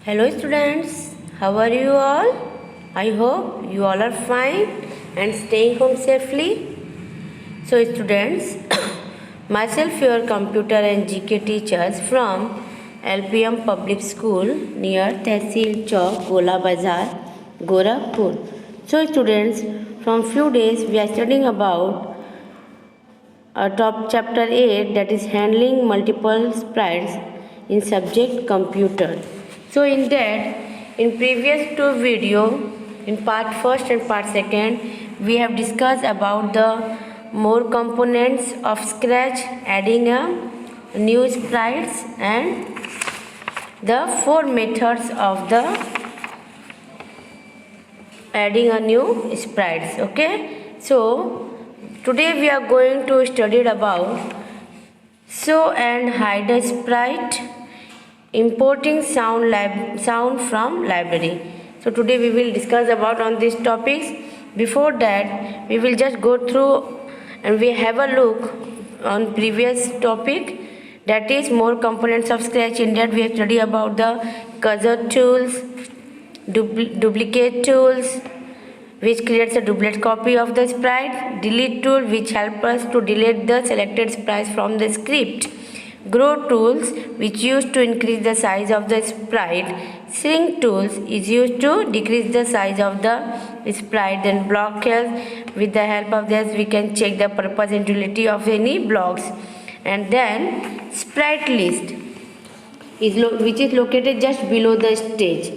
Hello students, how are you all? I hope you all are fine and staying home safely. So students, myself your computer and GK teachers from LPM Public School near Tehsil Chowk, Gola Bazar, Gorakhpur. So students, from few days we are studying about top chapter 8, that is handling multiple sprites in subject computer. So in that, in previous two video, in part first and part second, we have discussed about the more components of Scratch, adding a new sprites and the four methods of the adding a new sprites. Okay, so today we are going to study about show and hide a sprite, importing sound from library. So today we will discuss about on these topics. Before that, we will just go through and we have a look on previous topic, that is more components of Scratch. In that we have studied about the cursor tools, duplicate tools, which creates a duplicate copy of the sprite, delete tool, which helps us to delete the selected sprites from the script, grow tools, which used to increase the size of the sprite, shrink tools is used to decrease the size of the sprite, then block help, with the help of this we can check the purpose and utility of any blocks, and then sprite list which is located just below the stage.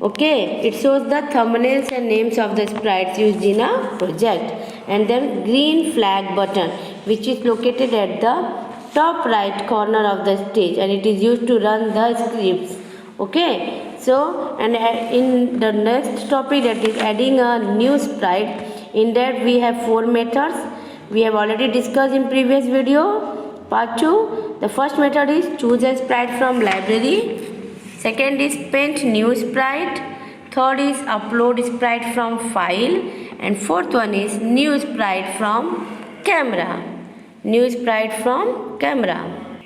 Okay, it shows the thumbnails and names of the sprites used in a project, and then green flag button, which is located at the top right corner of the stage, and it is used to run the scripts. Okay, so and in the next topic, that is adding a new sprite, in that we have four methods. We have already discussed in previous video, part 2. The first method is choose a sprite from library. Second is paint new sprite. Third is upload sprite from file. And fourth one is new sprite from camera. New sprite from camera.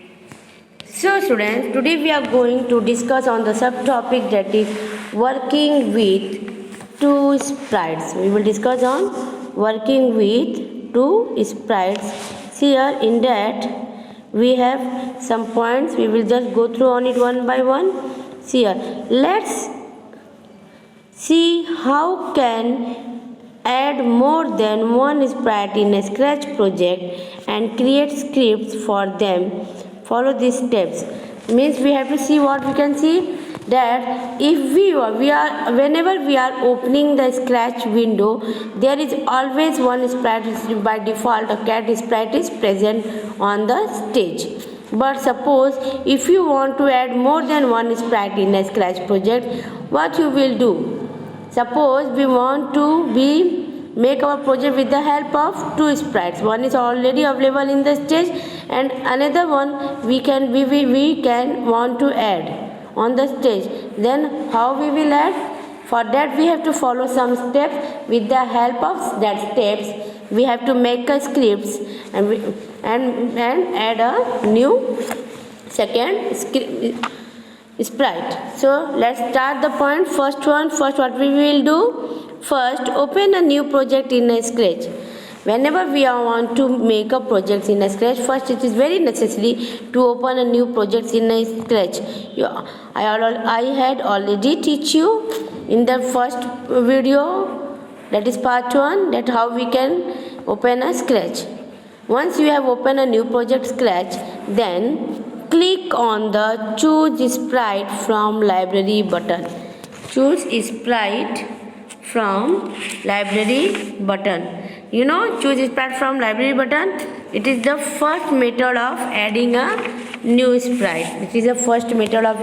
So students, today we are going to discuss on the subtopic, that is working with two sprites. We will discuss on working with two sprites. Here in that we have some points. We will just go through on it one by one. Here, let's see how can add more than one sprite in a Scratch project and create scripts for them. Follow these steps. Means we have to see what we can see, that if we are whenever we are opening the Scratch window, there is always one sprite by default. A cat sprite is present on the stage. But suppose if you want to add more than one sprite in a Scratch project, what you will do? Suppose we want to make our project with the help of two sprites. One is already available in the stage, and another one we can want to add on the stage. Then how we will add? For that we have to follow some steps. With the help of that steps, we have to make a scripts and add a new second sprite. So let's start the point. First what we will do? First, open a new project in a Scratch. Whenever we want to make a project in a Scratch, first it is very necessary to open a new project in a Scratch. I had already teach you in the first video, that is part 1, that how we can open a Scratch. Once you have opened a new project Scratch, then click on the choose sprite from library button. Choose sprite from library button. You know, choose sprite from library button, it is the first method of adding a new sprite. It is the first method of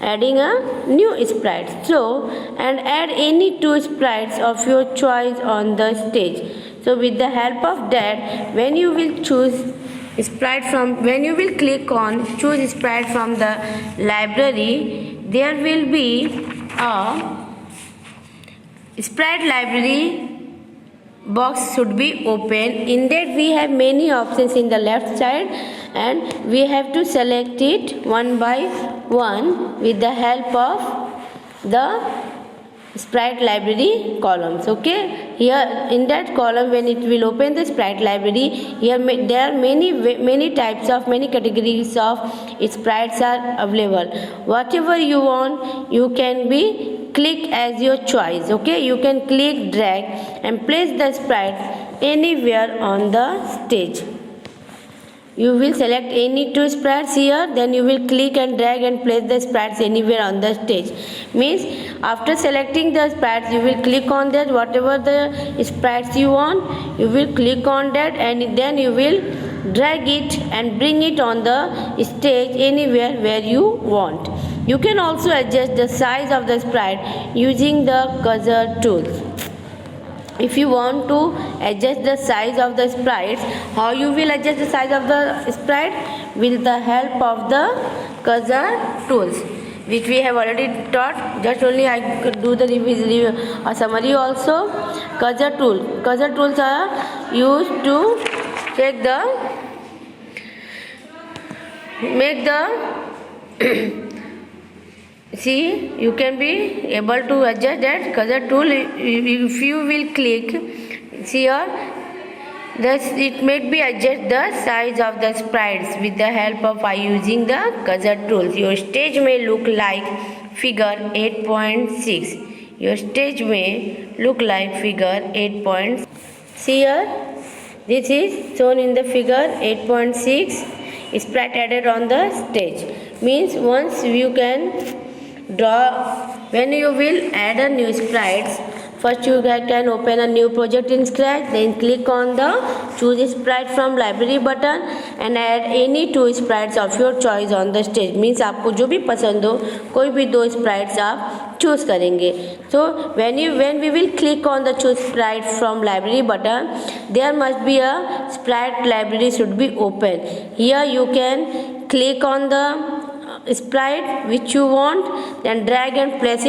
adding a new sprite. So, and add any two sprites of your choice on the stage. So with the help of that, when you will click on choose sprite from the library, there will be a sprite library box should be open. In that we have many options in the left side. and we have to select it one by one with the help of the sprite library columns. Okay, here in that column, when it will open the sprite library, here there are many types of many categories of sprites are available. Whatever you want, you can be click as your choice. Okay, you can click, drag and place the sprite anywhere on the stage. You will select any two sprites here, then you will click and drag and place the sprites anywhere on the stage. Means after selecting the sprites, you will click on that, whatever the sprites you want, you will click on that and then you will drag it and bring it on the stage anywhere where you want. You can also adjust the size of the sprite using the cursor tool. If you want to adjust the size of the sprites, how you will adjust the size of the sprite? With the help of the cursor tools, which we have already taught. Just only I could do the a summary also. Cursor tools are used to make the see, you can be able to adjust that cursor tool. If you will click, see here, it may be adjust the size of the sprites with the help of using the cursor tools. Your stage may look like figure 8.6. Your stage may look like figure 8. See here, this is shown in the figure 8.6. Sprite added on the stage. Means once you can draw, when you will add a new sprites, first you can open a new project in Scratch, then click on the choose sprite from library button and add any two sprites of your choice on the stage. Means आपको जो भी पसंद हो कोई भी दो sprites आप choose करेंगे. So when we will click on the choose sprite from library button, there must be a sprite library should be open. Here you can click on the sprite which you want, then drag and place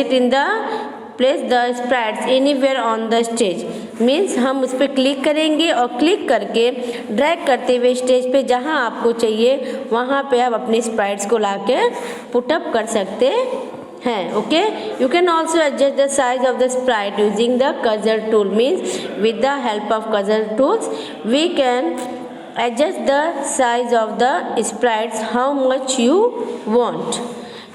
the sprites anywhere on the stage. Means हम उस पर click करेंगे और click करके drag करते हुए stage पे जहाँ आपको चाहिए वहाँ पे आप अपने स्प्राइट्स को लाके पुटअप कर सकते हैं. Okay, you can also adjust the size of the sprite using the cursor tool. Means with the help of cursor tools we can adjust the size of the sprites how much you want.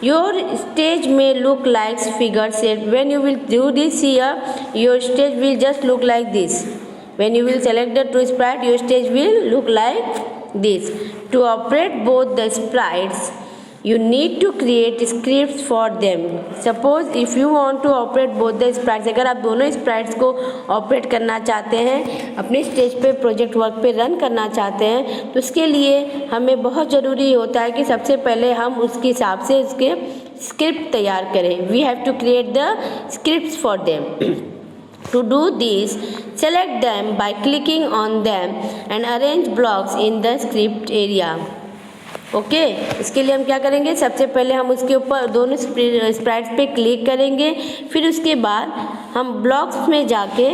Your stage may look like figure 8. When you will do this here, your stage will just look like this. When you will select the two sprite, your stage will look like this. To operate both the sprites, you need to create scripts for them. Suppose if you want to operate both the sprites, अगर आप दोनों sprites को operate करना चाहते हैं, अपने stage पे project work पे रन करना चाहते हैं, तो उसके लिए हमें बहुत ज़रूरी होता है कि सबसे पहले हम उसके हिसाब से उसके स्क्रिप्ट तैयार करें. We have to create the scripts for them. To do this, select them by clicking on them and arrange blocks in the script area. Okay, इसके लिए हम क्या करेंगे, सबसे पहले हम उसके ऊपर दोनों स्प्राइट्स पे क्लिक करेंगे, फिर उसके बाद हम ब्लॉक्स में जाके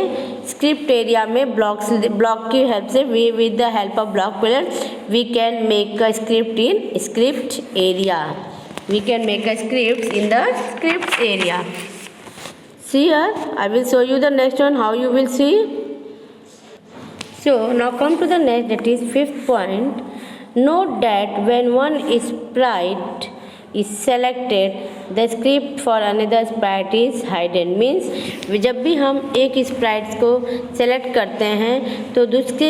स्क्रिप्ट एरिया में ब्लॉक की हेल्प से with the help of block colour we can make a script in script area. We can make a script in the script area. See here, I will show you the next one how you will see. So now come to the next, that is fifth point. Note that when one sprite is selected, the script for another sprite is hidden. Means जब भी हम एक Sprite को select करते हैं तो दूसरे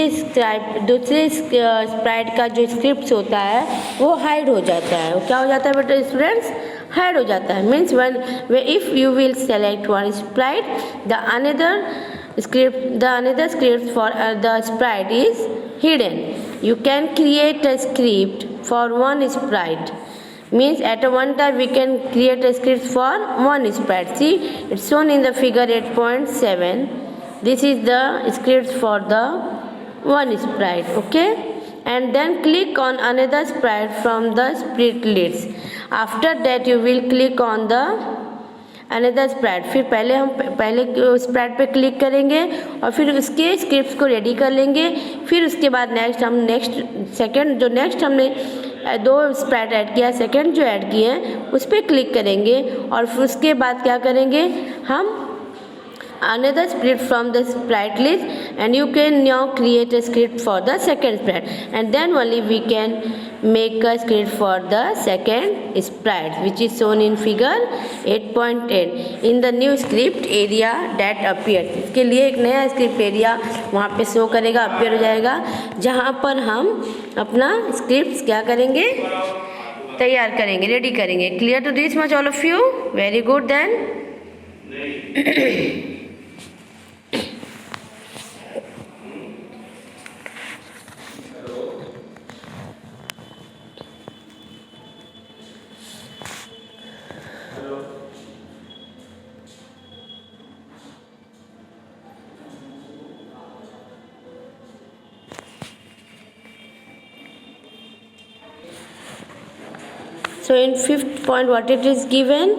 Sprite का जो स्क्रिप्ट होता है वो हाइड हो जाता है. वो क्या हो जाता है बेटा स्टूडेंट्स, हाइड हो जाता है. Means when if you will select one sprite, the another script for the sprite is hidden. You can create a script for one sprite. Means at one time we can create a script for one sprite. See, it's shown in the figure 8.7. This is the script for the one sprite. Okay, and then click on another sprite from the split list. After that you will click on the another Sprite, फिर पहले Sprite पे click करेंगे और फिर उसके scripts को ready कर लेंगे। फिर उसके बाद नेक्स्ट हमने 2 स्प्राइट ऐड किया, सेकंड जो ऐड किए हैं उस पर क्लिक करेंगे और फिर उसके बाद क्या करेंगे हम another script from the sprite list and you can now create a script for the second sprite and then only we can make a script for the second sprite which is shown in figure 8.8 in the new script area that appears। इसके लिए एक नया script area वहाँ पे show करेगा, appear हो जाएगा, जहाँ पर हम अपना स्क्रिप्ट क्या करेंगे, तैयार करेंगे, रेडी करेंगे। Clear to this much all of you? Very good then. So in 5th point what it is given,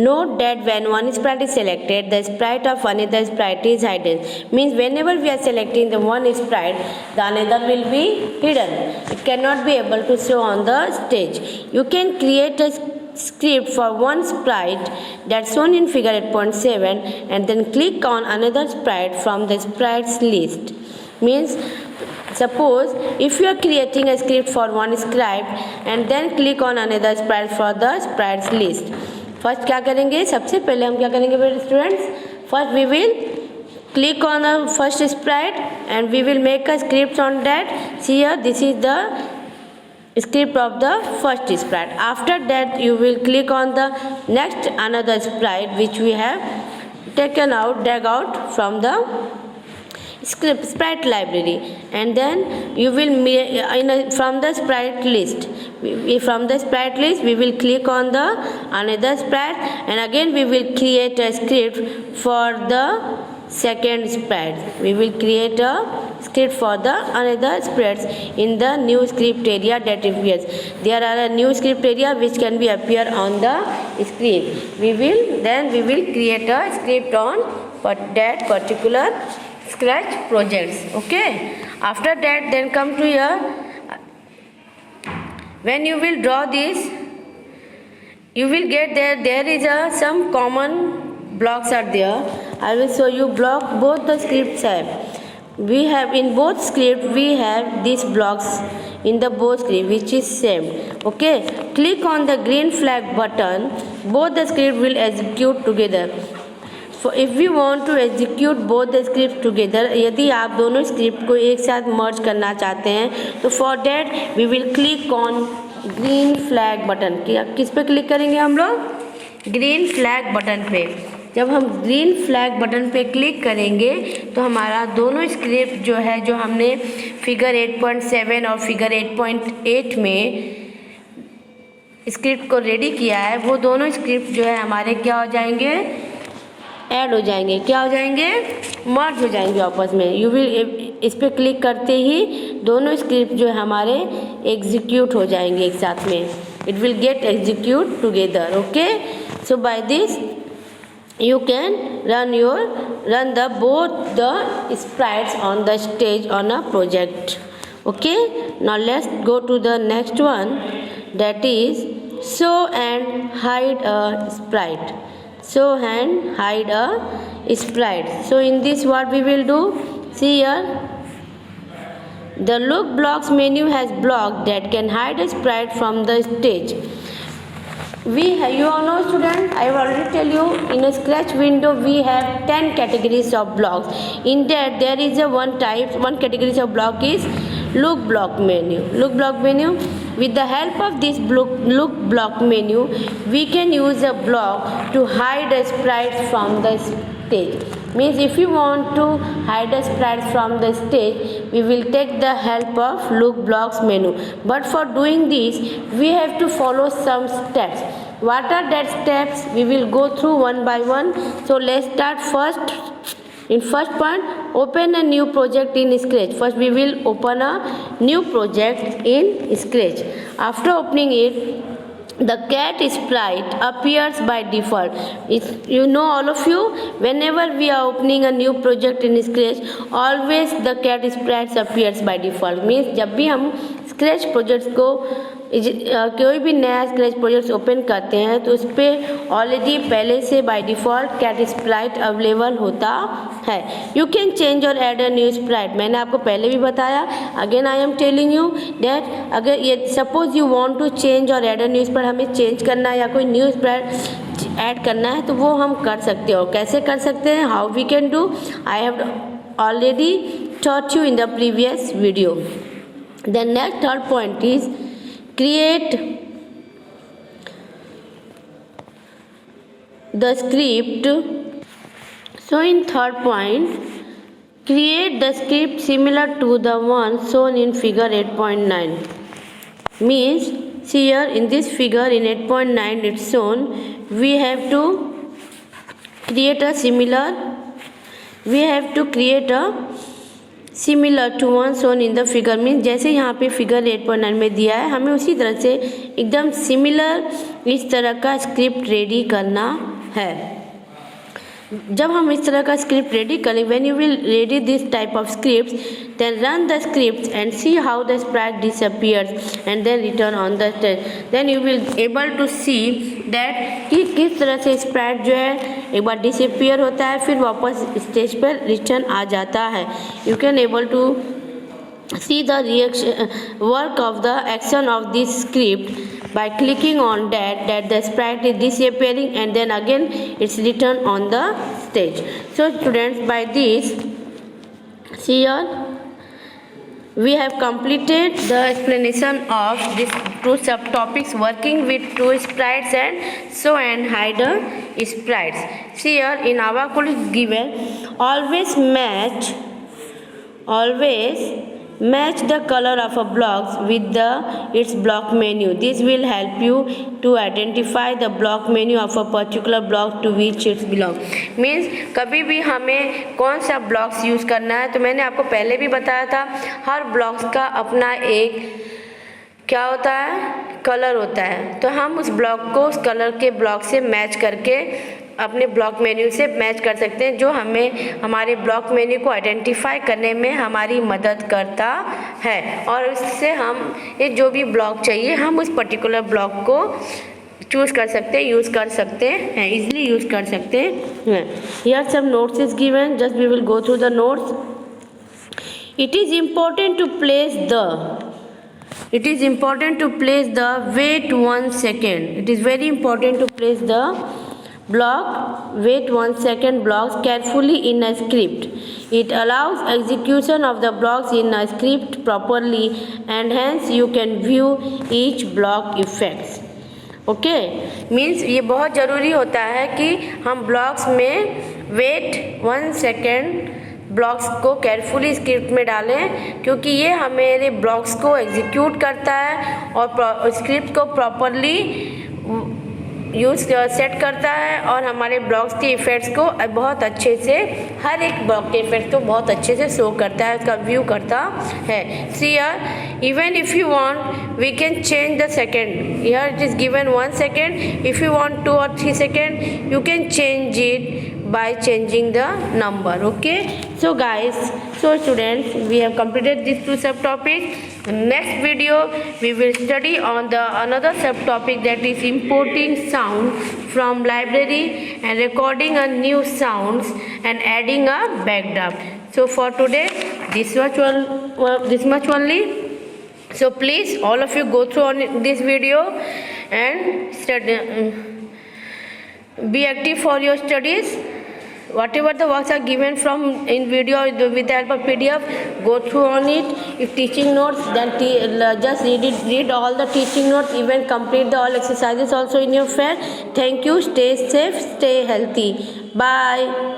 note that when one sprite is selected, the sprite of another sprite is hidden. Means whenever we are selecting the one sprite, the another will be hidden. It cannot be able to show on the stage. You can create a script for one sprite that's shown in figure 8.7 and then click on another sprite from the sprites list. Means suppose if you are creating a script for one sprite and then click on another sprite for the sprites list, first क्या करेंगे, सबसे पहले हम क्या करेंगे students, first we will click on the first sprite and we will make a script on that. See here, this is the script of the first sprite. After that you will click on the next another sprite which we have taken out, drag out from the sprite library, and then you will from the sprite list, from the sprite list we will click on the another sprite and again we will create a script for the second sprite. We will create a script for the another sprites in the new script area that appears. There are a new script area which can be appear on the screen. We will create a script on that particular Scratch projects. Okay, after that then come to here. When you will draw this, you will get there is some common blocks are there. I will show you block both the scripts have. We have in both script we have these blocks in the both script which is same. Okay, click on the green flag button, both the script will execute together. If we want to execute both the scripts together, यदि आप दोनों script को एक साथ मर्ज करना चाहते हैं तो for that we will click on green flag button. किस पे क्लिक करेंगे हम लोग, ग्रीन फ्लैग बटन पे। जब हम ग्रीन फ्लैग बटन पे क्लिक करेंगे तो हमारा दोनों स्क्रिप्ट जो है, जो हमने फिगर 8.7 और फिगर 8.8 में स्क्रिप्ट को रेडी किया है, वो दोनों स्क्रिप्ट जो है हमारे क्या हो जाएंगे, ऐड हो जाएंगे। क्या हो जाएंगे, मर्ज हो जाएंगे आपस में। यू विल इस पर क्लिक करते ही दोनों स्क्रिप्ट जो है हमारे एग्जीक्यूट हो जाएंगे एक साथ में। It will get execute together. Okay, so by this you can run the both the sprites on the stage on a project. Okay, now let's go to the next one, that is show and hide a sprite. Show and hide a sprite. So in this what we will do, see here, the look blocks menu has block that can hide a sprite from the stage. You all know students, I have already tell you, in a Scratch window we have 10 categories of blocks. In that there is a one category of block is look block menu. Look block menu, with the help of this look block menu we can use a block to hide a sprite from the stage. Means if you want to hide a sprite from the stage, we will take the help of look blocks menu. But for doing this we have to follow some steps. What are that steps? We will go through one by one. So let's start first. In first point, open a new project in Scratch. First we will open a new project in Scratch. After opening it, the cat sprite appears by default. You know, all of you, whenever we are opening a new project in Scratch, always the cat sprite appears by default. Means जब भी हम Scratch projects को कोई भी नया scratch project open करते हैं तो उस पर ऑलरेडी पहले से by default cat sprite available होता है. You can change or add a new sprite. मैंने आपको पहले भी बताया, again I am telling you that अगर ये suppose you want to change or add a new sprite, हमें चेंज करना है या कोई न्यू स्प्राइट ऐड करना है तो वो हम कर सकते हो. कैसे कर सकते हैं, how we can do, I have already taught you in the previous video. The next third point is create the script. So in third point, create the script similar to the one shown in figure 8.9. Means see here in this figure in 8.9 it's shown we have to create a similar to one shown in the figure. Means जैसे यहाँ पे figure 8.9 में दिया है, हमें उसी तरह से एकदम सिमिलर इस तरह का स्क्रिप्ट रेडी करना है. जब हम इस तरह का स्क्रिप्ट रेडी करें, when you will ready this type of scripts, then run the scripts and see how the sprite disappears and then return on the stage. Then you will able to see that कि किस तरह से Sprite जो है एक बार disappear होता है फिर वापस स्टेज पर रिटर्न आ जाता है. You can able to see the reaction work of the action of this script by clicking on that the sprite is disappearing and then again it's returned on the stage. So students, by this, see here we have completed the explanation of these two subtopics, working with two sprites and show and hide sprites. See here in our code is given always match the color of a block with its block menu. This will help you to identify the block menu of a particular block to which it belongs. Means कभी भी हमें कौन सा blocks use करना है, तो मैंने आपको पहले भी बताया था हर ब्लॉक्स का अपना एक क्या होता है, कलर होता है. तो हम उस ब्लॉक को उस कलर के ब्लॉक से मैच करके अपने ब्लॉक मेन्यू से मैच कर सकते हैं, जो हमें हमारे ब्लॉक मेन्यू को आइडेंटिफाई करने में हमारी मदद करता है. और इससे हम ये जो भी ब्लॉक चाहिए हम उस पर्टिकुलर ब्लॉक को चूज़ कर सकते हैं, यूज़ कर सकते हैं, इजीली यूज़ कर सकते हैं. Here some notes is given, just we will go through the notes. It is important to place the wait 1 second. It is very important to place the wait 1 second blocks carefully in a script. It allows execution of the blocks in a script properly and hence you can view each block effects. Okay, means ये बहुत ज़रूरी होता है कि हम blocks में wait 1 second blocks को carefully script में डालें, क्योंकि ये हमारे ब्लॉक्स को एग्जीक्यूट करता है और स्क्रिप्ट को प्रॉपरली सेट करता है और हमारे ब्लॉक्स के इफ़ेक्ट्स को बहुत अच्छे से, हर एक ब्लॉक के इफ़ेक्ट को बहुत अच्छे से शो करता है, उसका व्यू करता है. See here even if you want we can change the second. Here it is given 1 second. If you want 2 or 3 second you can change it by changing the number. Okay, so guys, so students, we have completed these two subtopics. Next video we will study on the another subtopic, that is importing sound from library and recording a new sounds and adding a backdrop. So for today this much only. So please all of you go through on this video and study, be active for your studies. Whatever the works are given from in video with the help of PDF, go through on it. If teaching notes, then just read all the teaching notes, even complete the all exercises also in your fair. Thank you. Stay safe, stay healthy. Bye.